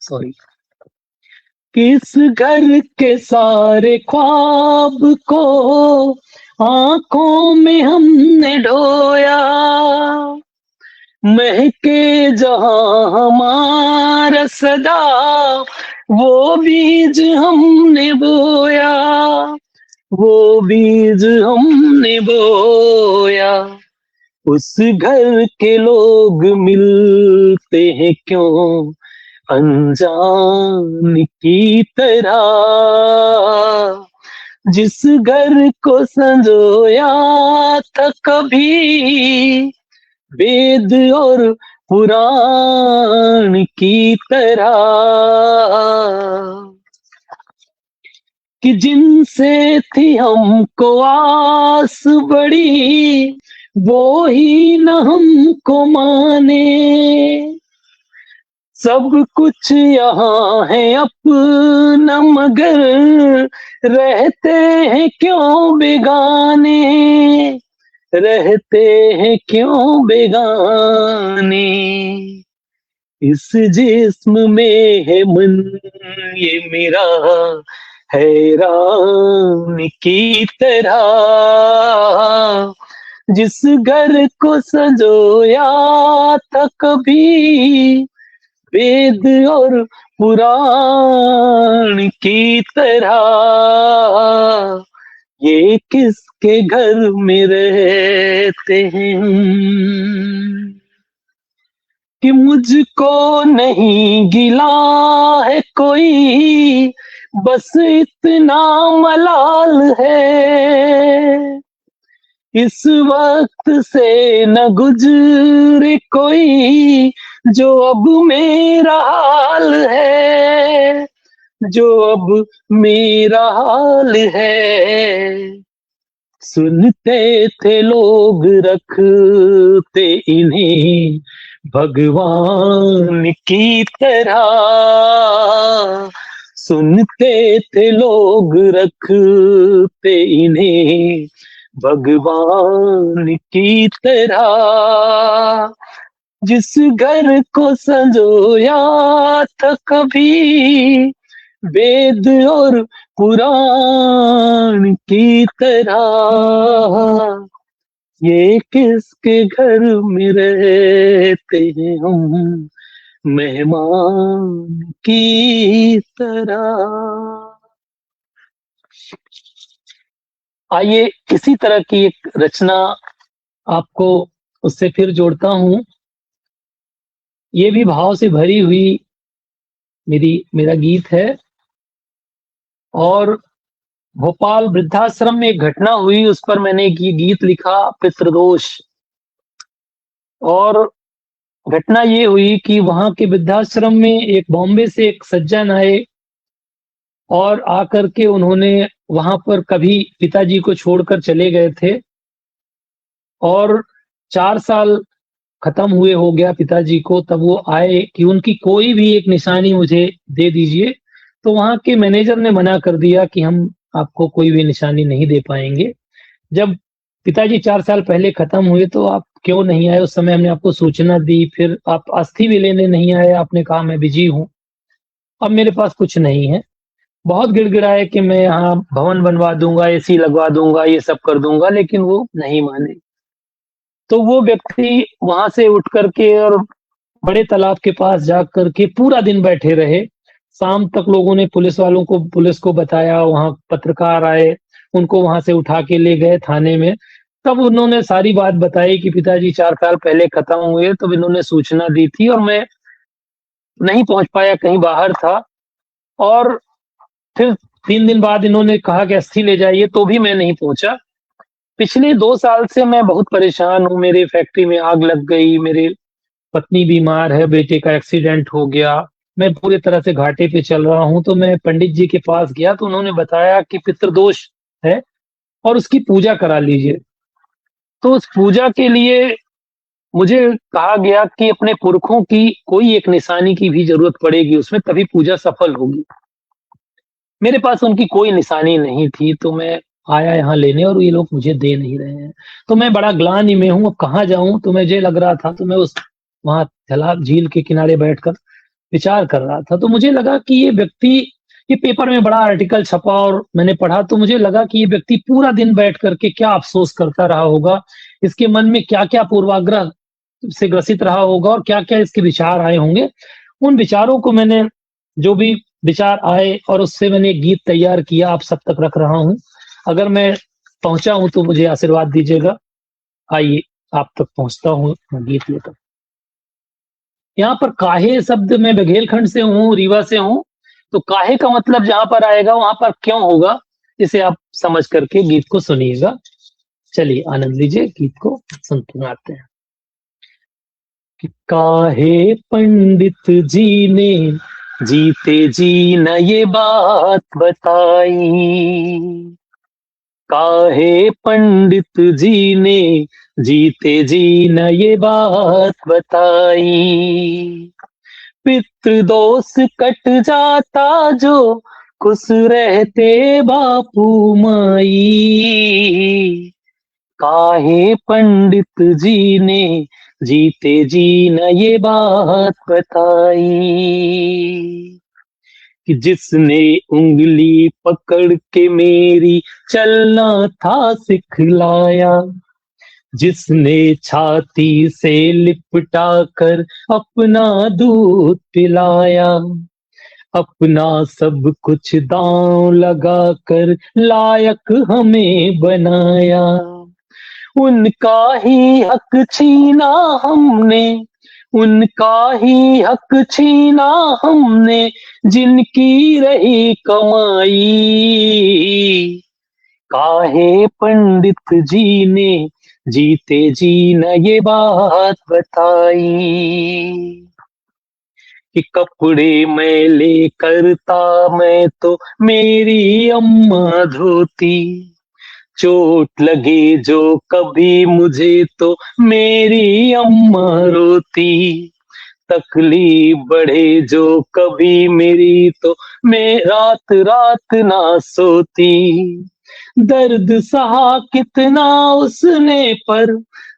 सॉरी। किस घर के सारे ख्वाब को आंखों में हमने ढोया, महके जहां हमारा सदा वो बीज हमने बोया, वो बीज हमने बोया। उस घर के लोग मिलते हैं क्यों अनजान की तरह, जिस घर को संजोया था कभी वेद और पुराण की तरह। कि जिनसे थी हमको आस बड़ी वो ही न हमको माने, सब कुछ यहाँ है अपना मगर रहते हैं क्यों बेगाने, रहते हैं क्यों बेगाने। इस जिस्म में है मन ये मेरा हैरान की तरह, जिस घर को संजोया था कभी वेद और पुराण की तरह, ये किसके घर में रहते हैं कि मुझको नहीं गिला है कोई, बस इतना मलाल है, इस वक्त से न गुजरे कोई जो अब मेरा हाल है, जो अब मेरा हाल है। सुनते थे लोग रखते इन्हें भगवान की तरह, सुनते थे लोग रखते इन्हें भगवान की तरह, जिस घर को संजोया था कभी वेद और पुराण की तरह, ये किसके घर में रहते हैं हम, मेहमान की तरह। आइए इसी तरह की एक रचना आपको उससे फिर जोड़ता हूँ। ये भी भाव से भरी हुई मेरा गीत है, और भोपाल वृद्धाश्रम में एक घटना हुई, उस पर मैंने ये गीत लिखा, पितृदोष। और घटना ये हुई कि वहां के वृद्धाश्रम में एक बॉम्बे से एक सज्जन आए, और आकर के उन्होंने वहां पर कभी पिताजी को छोड़कर चले गए थे, और 4 साल खत्म हुए हो गया पिताजी को, तब वो आए कि उनकी कोई भी एक निशानी मुझे दे दीजिए। तो वहां के मैनेजर ने मना कर दिया कि हम आपको कोई भी निशानी नहीं दे पाएंगे। जब पिताजी 4 साल पहले खत्म हुए तो आप क्यों नहीं आए? उस समय हमने आपको सूचना दी, फिर आप अस्थि भी लेने नहीं आए, आपने कहा मैं बिजी हूँ, अब मेरे पास कुछ नहीं है। बहुत गिड़गिड़ाए कि मैं यहाँ भवन बनवा दूंगा, एसी लगवा दूंगा, ये सब कर दूंगा, लेकिन वो नहीं माने। तो वो व्यक्ति वहां से उठ करके और बड़े तालाब के पास जा कर के पूरा दिन बैठे रहे। शाम तक लोगों ने पुलिस को बताया, वहाँ पत्रकार आए, उनको वहाँ से उठा के ले गए थाने में। तब उन्होंने सारी बात बताई कि पिताजी 4 साल पहले खत्म हुए, तब इन्होंने सूचना दी थी और मैं नहीं पहुँच पाया, कहीं बाहर था। और फिर 3 दिन बाद इन्होंने कहा कि अस्थि ले जाइए, तो भी मैं नहीं पहुँचा। पिछले 2 साल से मैं बहुत परेशान हूँ, मेरी फैक्ट्री में आग लग गई, मेरे पत्नी बीमार है, बेटे का एक्सीडेंट हो गया, मैं पूरी तरह से घाटे पे चल रहा हूँ। तो मैं पंडित जी के पास गया तो उन्होंने बताया कि पितृदोष है और उसकी पूजा करा लीजिए। तो उस पूजा के लिए मुझे कहा गया कि अपने पुरखों की कोई एक निशानी की भी ज़रूरत पड़ेगी उसमें, तभी पूजा सफल होगी। मेरे पास उनकी कोई निशानी नहीं थी, तो मैं आया यहाँ लेने और ये लोग मुझे दे नहीं रहे हैं। तो मैं बड़ा ग्लानि में हूँ, अब कहाँ जाऊँ? तो मुझे लग रहा था, तो मैं उस वहाँ तालाब झील के किनारे बैठकर विचार कर रहा था। तो मुझे लगा कि ये पेपर में बड़ा आर्टिकल छपा और मैंने पढ़ा, तो मुझे लगा कि ये व्यक्ति पूरा दिन बैठ कर के क्या अफ़सोस करता रहा होगा। इसके मन में क्या-क्या पूर्वाग्रह से ग्रसित रहा होगा और क्या-क्या इसके विचार आए होंगे। उन विचारों को मैंने जो भी विचार आए और उससे मैंने एक गीत तैयार किया, आप सब तक रख रहा हूँ। अगर मैं पहुँचा हूँ तो मुझे आशीर्वाद दीजिएगा। आइए, आप तक पहुँचता हूँ मैं गीत लेकर। यहाँ पर काहे शब्द मैं बघेलखंड से हूँ, रीवा से हूँ, तो काहे का मतलब जहाँ पर आएगा वहाँ पर क्यों होगा, इसे आप समझ करके गीत को सुनिएगा। चलिए आनंद लीजिए, गीत को सुनाते हैं। कि काहे पंडित जी ने जीते जी न ये बात बताई, काहे पंडित जी ने जीते जी न ये बात बताई। पितृदोष कट जाता जो खुश रहते बापू माई, काहे पंडित जी ने जीते जी न ये बात बताई। कि जिसने उंगली पकड़ के मेरी चलना था सिखलाया, जिसने छाती से लिपटा कर अपना दूध पिलाया, अपना सब कुछ दांव लगा कर लायक हमें बनाया, उनका ही हक छीना हमने, उनका ही हक छीना हमने, जिनकी रही कमाई। काहे पंडित जी ने जीते जी न ये बात बताई। कि कपड़े मैले करता मैं तो मेरी अम्मा धोती, चोट लगे जो कभी मुझे तो मेरी अम्मा रोती, तकलीफ बढ़े जो कभी मेरी तो मैं रात रात ना सोती। दर्द सहा कितना उसने पर,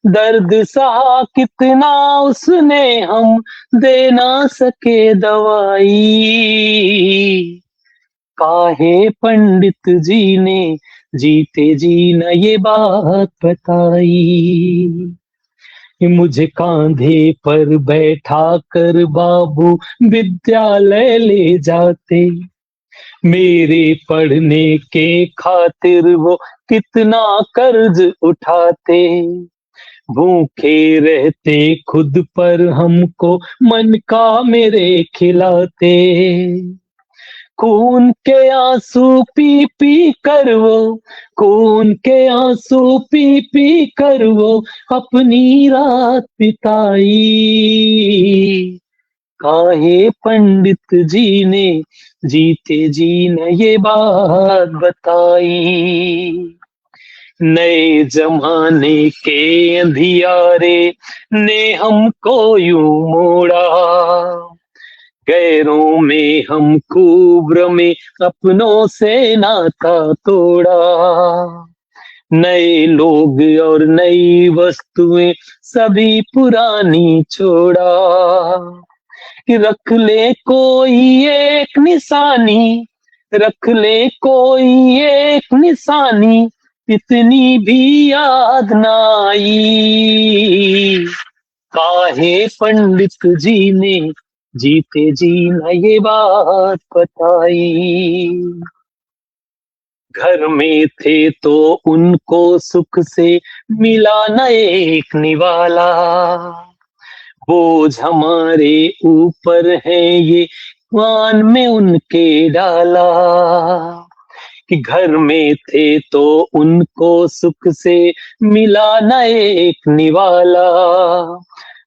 दर्द सहा कितना उसने, हम दे ना सके दवाई। काहे पंडित जी ने जीते जी न ये बात बताई। मुझे कांधे पर बैठा कर बाबू विद्यालय ले जाते, मेरे पढ़ने के खातिर वो कितना कर्ज उठाते, भूखे रहते खुद पर हमको मन का मेरे खिलाते, खून के आंसू पी पी कर वो, खून के आंसू पी पी कर वो अपनी रात बिताई। काहे पंडित जी ने जीते जी न ये बात बताई। नए जमाने के अंधियारे ने हमको यूं मोड़ा, गैरों में हम खूब रमे, अपनों से नाता तोड़ा, नए लोग और नई वस्तुएं सभी पुरानी छोड़ा, कि रख ले कोई एक निशानी, रख ले कोई एक निशानी, इतनी भी याद ना आई। काहे पंडित जी ने जीते जी न ये बात बताई। घर में थे तो उनको सुख से मिला न एक निवाला, बोझ हमारे ऊपर है ये कान में उनके डाला। कि घर में थे तो उनको सुख से मिला न एक निवाला,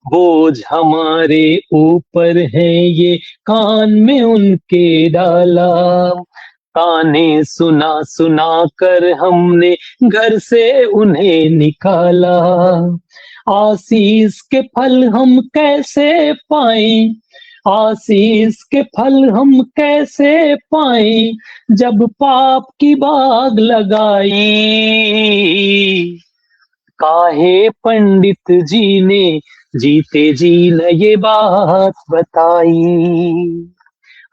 बोझ हमारे ऊपर है ये कान में उनके डाला। ताने सुना सुना कर हमने घर से उन्हें निकाला, आशीष के फल हम कैसे पाएं, आशीष के फल हम कैसे पाएं जब पाप की बाग लगाई। काहे पंडित जी ने जीते जी न ये बात बताई।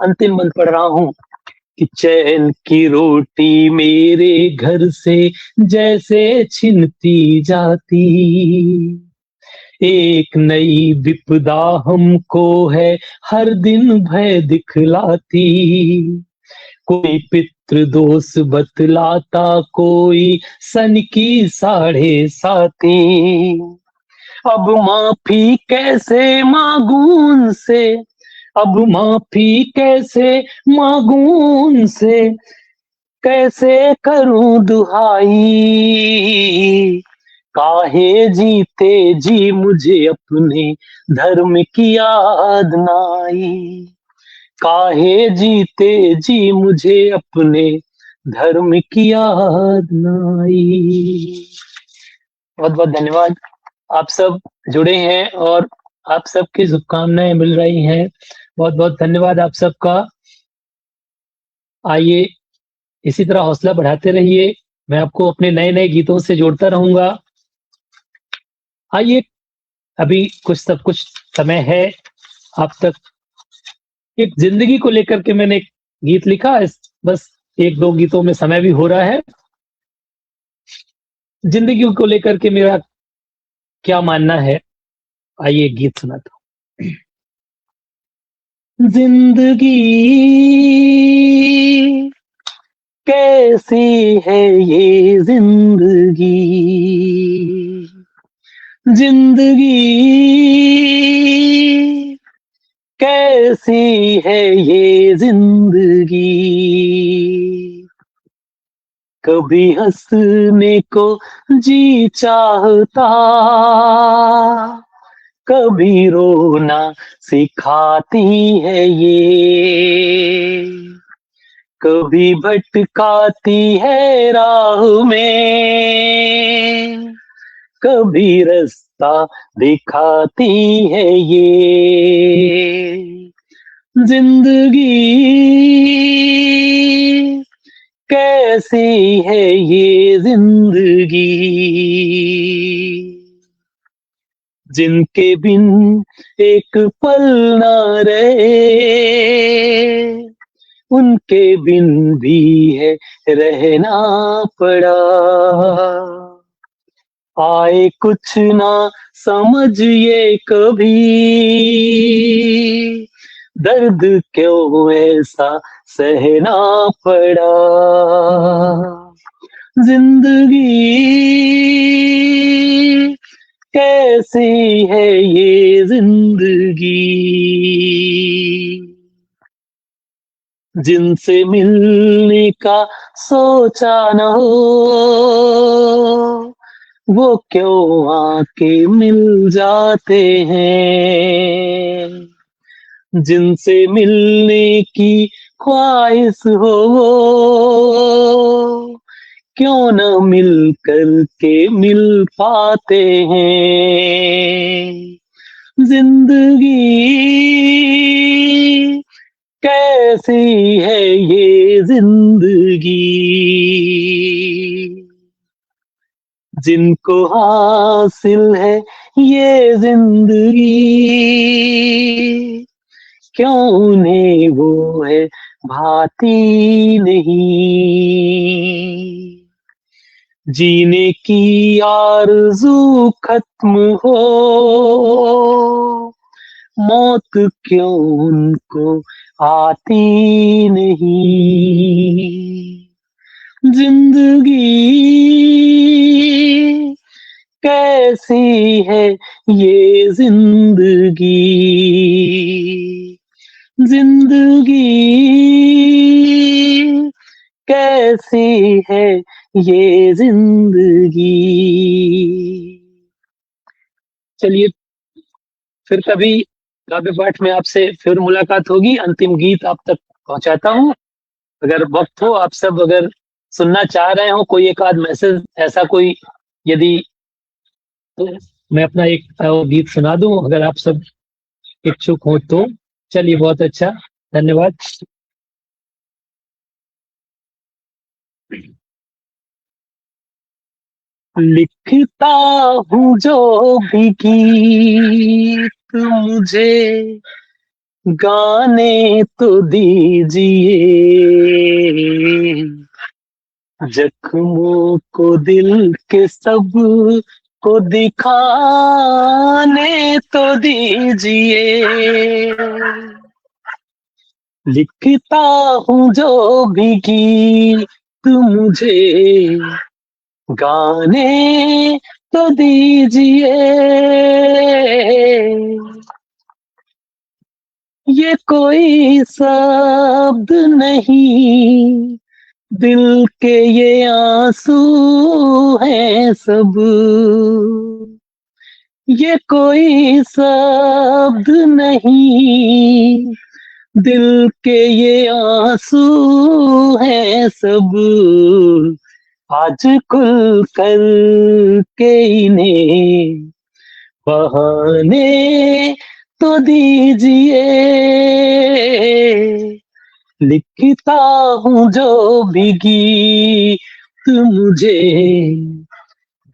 अंतिम मंत्र पढ़ रहा हूं कि चैन की रोटी मेरे घर से जैसे छिनती जाती, एक नई विपदा हमको है हर दिन भय दिखलाती। कोई पितृ दोष बतलाता, कोई सन की 7.5। अब माफी कैसे मांगू उनसे, अब माफी कैसे मांगू उनसे, कैसे करूं दुहाई। काहे जीते जी मुझे अपने धर्म की याद न आई। काहे जीते जी मुझे अपने धर्म की याद न आई। बहुत बहुत धन्यवाद। आप सब जुड़े हैं और आप सबकी शुभकामनाएं मिल रही हैं। बहुत बहुत धन्यवाद आप सबका। आइए इसी तरह हौसला बढ़ाते रहिए, मैं आपको अपने नए नए गीतों से जोड़ता रहूंगा। आइए अभी कुछ समय है आप तक। एक जिंदगी को लेकर के मैंने एक गीत लिखा है, बस 1-2 गीतों में समय भी हो रहा है। जिंदगी को लेकर के मेरा क्या मानना है, आइए गीत सुनाता हूं। जिंदगी कैसी है ये जिंदगी, जिंदगी कैसी है ये जिंदगी। कभी हंसने को जी चाहता, कभी रोना सिखाती है ये। कभी भटकाती है राह में, कभी रास्ता दिखाती है ये। जिंदगी कैसी है ये जिंदगी, जिनके बिन एक पल ना रहे, उनके बिन भी है रहना पड़ा। आए कुछ ना समझ ये कभी, दर्द क्यों ऐसा सहना पड़ा। जिंदगी कैसी है ये जिंदगी, जिनसे मिलने का सोचा न हो, वो क्यों आके मिल जाते हैं। जिनसे मिलने की ख्वाहिश हो, क्यों न मिल कर के मिल पाते हैं। जिंदगी कैसी है ये जिंदगी, जिनको हासिल है ये जिंदगी, क्यों उन्हें वो है भाती नहीं। जीने की आरज़ू खत्म हो, मौत क्यों उनको आती नहीं। जिंदगी कैसी है ये जिंदगी, जिंदगी कैसी है ये जिंदगी। चलिए फिर कभी काव्य पाठ में आपसे फिर मुलाकात होगी। अंतिम गीत आप तक पहुंचाता हूँ। अगर वक्त हो, आप सब अगर सुनना चाह रहे हो, कोई एक आध मैसेज ऐसा कोई यदि, तो मैं अपना एक गीत सुना दूं अगर आप सब इच्छुक हो तो। चलिए बहुत अच्छा, धन्यवाद। लिखता हूँ जो भी गीत मुझे गाने तो दीजिए, जख्मों को दिल के सब को दिखाने तो दीजिए। लिखता हूँ जो भी गीत मुझे गाने तो दीजिए। ये कोई शब्द नहीं, दिल के ये आंसू हैं सब। ये कोई शब्द नहीं, दिल के ये आंसू हैं सब। आज खुल कर के इन्हें बहाने तो दीजिए। लिखता हूँ जो भी गीत मुझे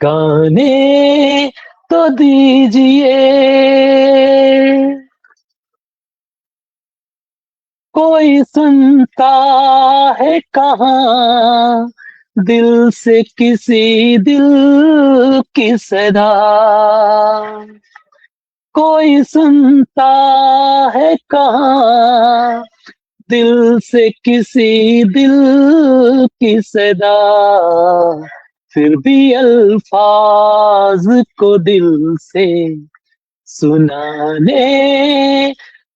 गाने तो दीजिए। कोई सुनता है कहाँ दिल से किसी दिल की सदा, कोई सुनता है कहाँ दिल से किसी दिल की सदा। फिर भी अल्फाज को दिल से सुनाने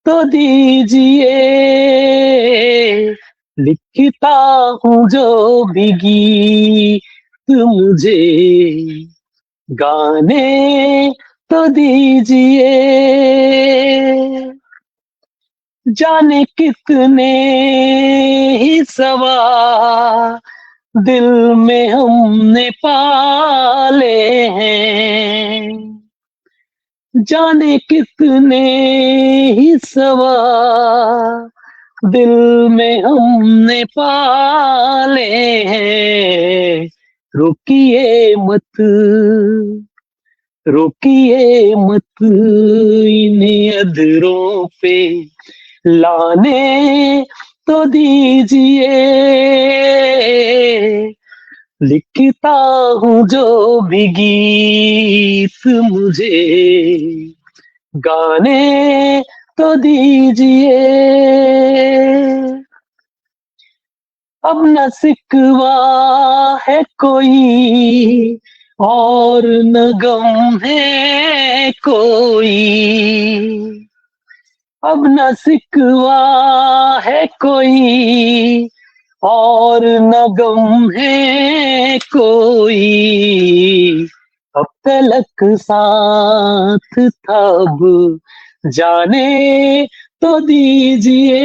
तो दीजिए। लिखता हूँ जो भी गीत मुझे गाने तो दीजिए। जाने कितने ही सवाल दिल में हमने पाले हैं, जाने कितने ही सवाल दिल में हमने पाले हैं। रुकिए मत, रुकिए मत इन्हें अधरों पे लाने तो दीजिए। लिखता हूँ जो भी गीत मुझे गाने तो दीजिए। अब न सिकवा है कोई और न गम है कोई, अब न सिकवा है कोई और न गम है कोई। अब तलक साथ था, अब जाने तो दीजिए।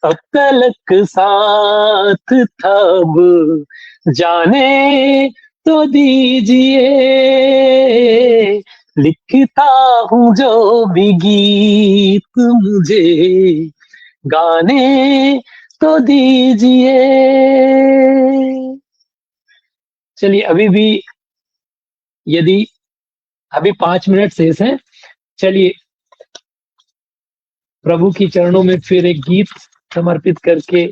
अब तलक साथ था, अब जाने तो दीजिए। लिखता हूँ जो भी गीत मुझे गाने तो दीजिए। चलिए अभी भी, यदि अभी 5 मिनट शेष हैं, चलिए प्रभु की चरणों में फिर एक गीत समर्पित करके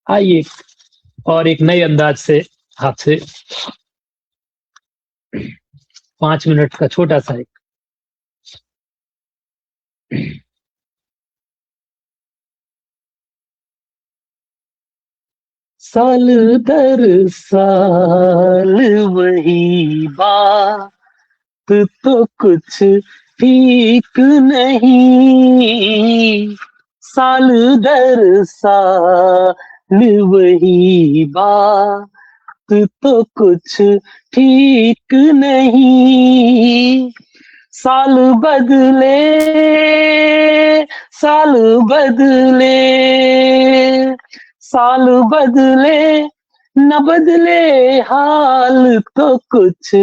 आइए और एक नए अंदाज से आपसे 5 मिनट का छोटा-सा एक साल दर साल वही बात तो कुछ ठीक नहीं, साल दर साल वही बात तो कुछ ठीक नहीं, साल बदले साल बदले साल बदले न बदले हाल तो कुछ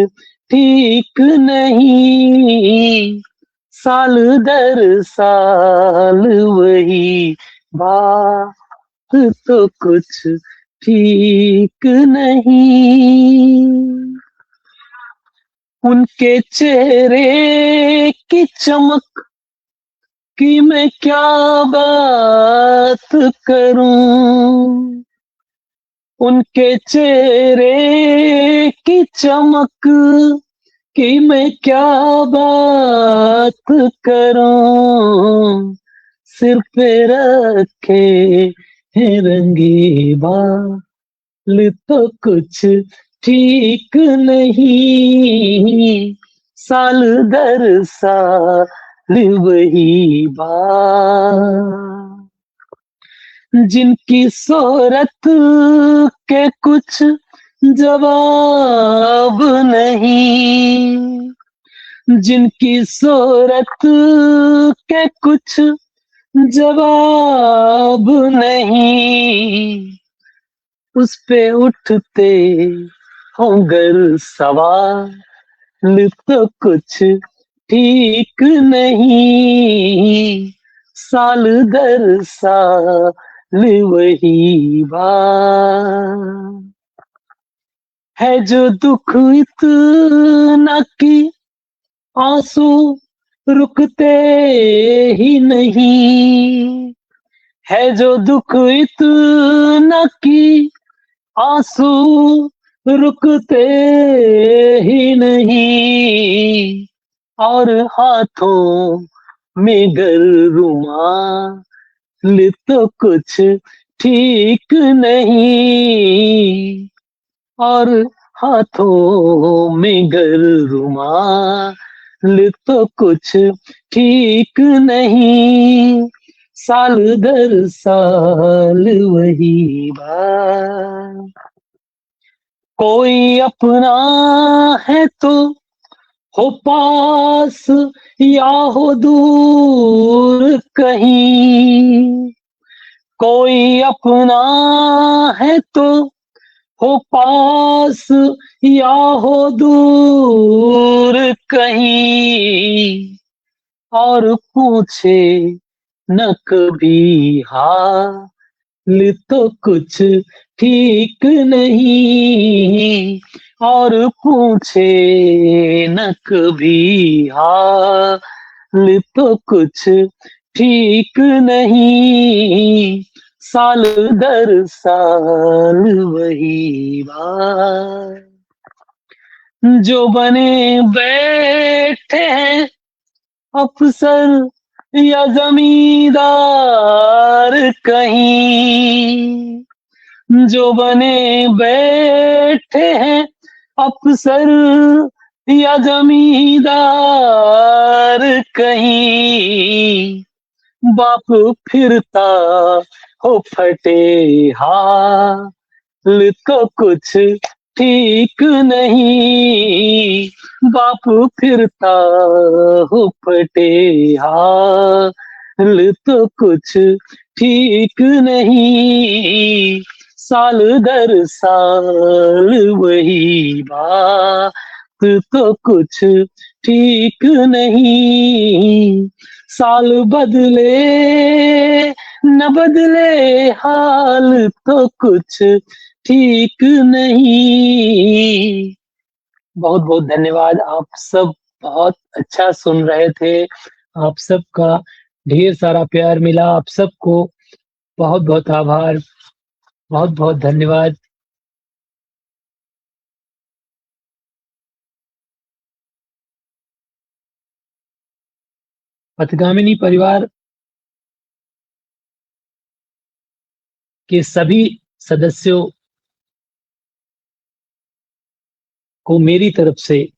ठीक नहीं, साल दर साल वही बात तो कुछ ठीक नहीं। उनके चेहरे की चमक की मैं क्या बात करूं, उनके चेहरे की चमक की मैं क्या बात करूं, सिर पे रखे हैं रंगी बाल तो कुछ ठीक नहीं, साल दर साल वही बात, जिनकी शोहरत के कुछ जवाब नहीं, जिनकी शोहरत के कुछ जवाब नहीं, उस पे उठते होंगर सवाल तो कुछ ठीक नहीं, साल दर साल वही बात, है जो दुख इतना कि आंसू रुकते ही नहीं, है जो दुख इतना कि आंसू रुकते ही नहीं, और हाथों में रुमाल तो कुछ ठीक नहीं, और हाथों में रुमाल तो कुछ ठीक नहीं, साल दर साल वही बात, कोई अपना है तो हो पास या हो दूर कहीं, कोई अपना है तो हो पास या हो दूर कहीं, और पूछे न कभी हाल तो कुछ ठीक नहीं, और पूछे न कभी हाल तो कुछ ठीक नहीं, साल दर साल वही बात, जो बने बैठे हैं अफसर या जमींदार कहीं, जो बने बैठे हैं अफसर या जमींदार कहीं, बाप फिरता हो फटे हाल तो कुछ ठीक नहीं, बाप फिरता हो फटे हाल तो कुछ ठीक नहीं, साल दर साल वही बात तो कुछ ठीक नहीं, साल बदले न बदले हाल तो कुछ ठीक नहीं। बहुत-बहुत धन्यवाद। आप सब बहुत अच्छा सुन रहे थे। आप सबका ढेर सारा प्यार मिला। आप सबको बहुत-बहुत आभार। बहुत-बहुत धन्यवाद। पथगामिनी परिवार के सभी सदस्यों को मेरी तरफ से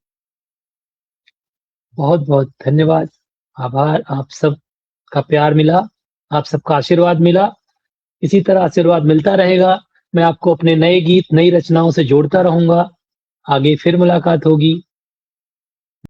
बहुत-बहुत धन्यवाद, आभार। आप सबका प्यार मिला, आप सबका आशीर्वाद मिला। इसी तरह आशीर्वाद मिलता रहेगा। मैं आपको अपने नए गीत, नई रचनाओं से जोड़ता रहूँगा। आगे फिर मुलाकात होगी।